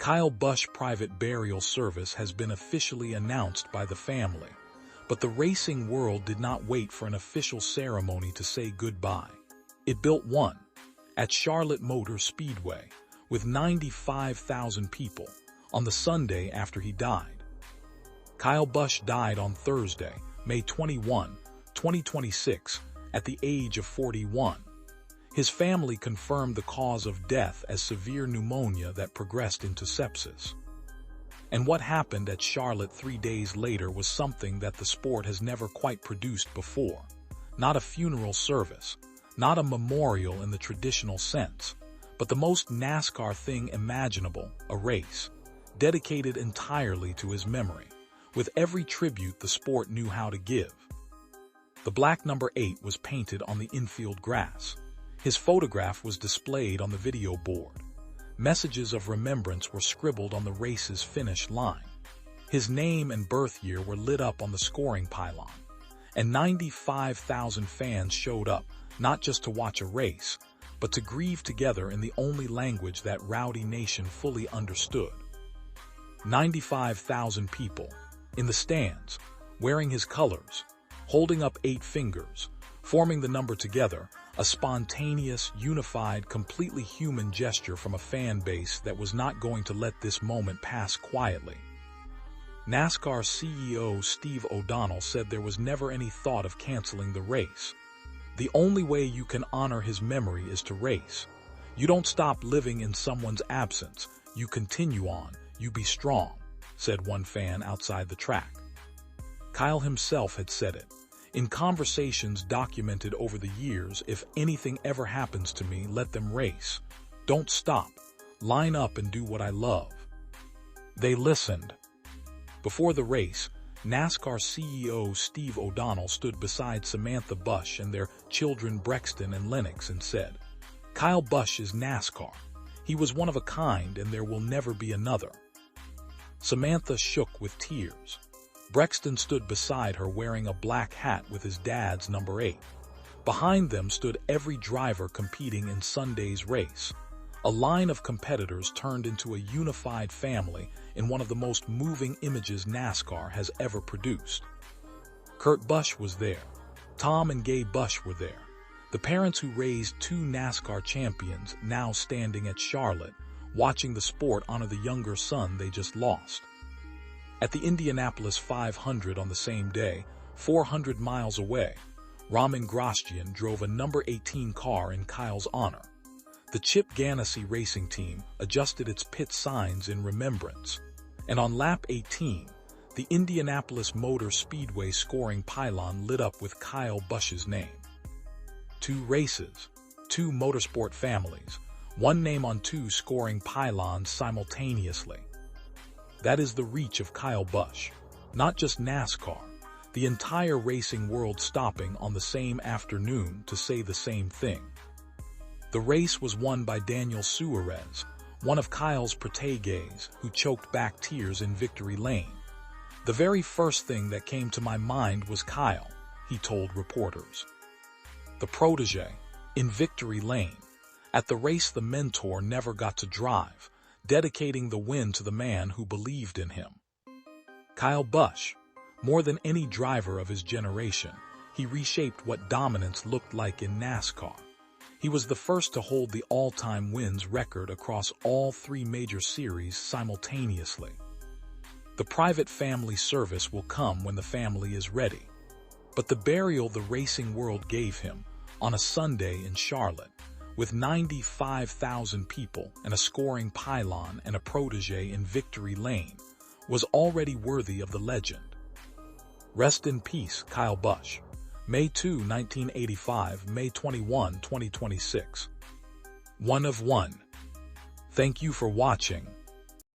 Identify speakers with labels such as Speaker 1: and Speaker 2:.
Speaker 1: Kyle Busch private burial service has been officially announced by the family, but the racing world did not wait for an official ceremony to say goodbye. It built one at Charlotte Motor Speedway with 95,000 people on the Sunday after he died. Kyle Busch died on Thursday, May 21, 2026, at the age of 41. His family confirmed the cause of death as severe pneumonia that progressed into sepsis. And what happened at Charlotte 3 days later was something that the sport has never quite produced before. Not a funeral service, not a memorial in the traditional sense, but the most NASCAR thing imaginable, a race, dedicated entirely to his memory, with every tribute the sport knew how to give. The black number 8 was painted on the infield grass. His photograph was displayed on the video board. Messages of remembrance were scribbled on the race's finish line. His name and birth year were lit up on the scoring pylon. And 95,000 fans showed up, not just to watch a race, but to grieve together in the only language that Rowdy Nation fully understood. 95,000 people, in the stands, wearing his colors, holding up 8 fingers, forming the number together, a spontaneous, unified, completely human gesture from a fan base that was not going to let this moment pass quietly. NASCAR CEO Steve O'Donnell said there was never any thought of canceling the race. The only way you can honor his memory is to race. You don't stop living in someone's absence. You continue on. You be strong, said one fan outside the track. Kyle himself had said it. In conversations documented over the years, if anything ever happens to me, let them race. Don't stop. Line up and do what I love. They listened. Before the race, NASCAR CEO Steve O'Donnell stood beside Samantha Busch and their children Brexton and Lennox and said, "Kyle Busch is NASCAR. He was one of a kind and there will never be another." Samantha shook with tears. Brexton stood beside her wearing a black hat with his dad's number 8. Behind them stood every driver competing in Sunday's race. A line of competitors turned into a unified family in one of the most moving images NASCAR has ever produced. Kurt Busch was there. Tom and Gay Busch were there. The parents who raised 2 NASCAR champions now standing at Charlotte, watching the sport honor the younger son they just lost. At the Indianapolis 500 on the same day, 400 miles away, Roman Grosjean drove a number 18 car in Kyle's honor. The Chip Ganassi racing team adjusted its pit signs in remembrance. And on lap 18, the Indianapolis Motor Speedway scoring pylon lit up with Kyle Busch's name. 2 races, 2 motorsport families, one name on 2 scoring pylons simultaneously. That is the reach of Kyle Busch. Not just NASCAR, the entire racing world stopping on the same afternoon to say the same thing. The race was won by Daniel Suarez, one of Kyle's proteges, who choked back tears in victory lane. "The very first thing that came to my mind was Kyle," he told reporters. The protege, in victory lane. At the race the mentor never got to drive, dedicating the win to the man who believed in him. Kyle Busch, more than any driver of his generation, he reshaped what dominance looked like in NASCAR. He was the first to hold the all-time wins record across all 3 major series simultaneously. The private family service will come when the family is ready. But the burial the racing world gave him, on a Sunday in Charlotte, with 95,000 people and a scoring pylon and a protege in victory lane, was already worthy of the legend. Rest in peace, Kyle Busch. May 2, 1985, May 21, 2026. 1 of 1. Thank you for watching.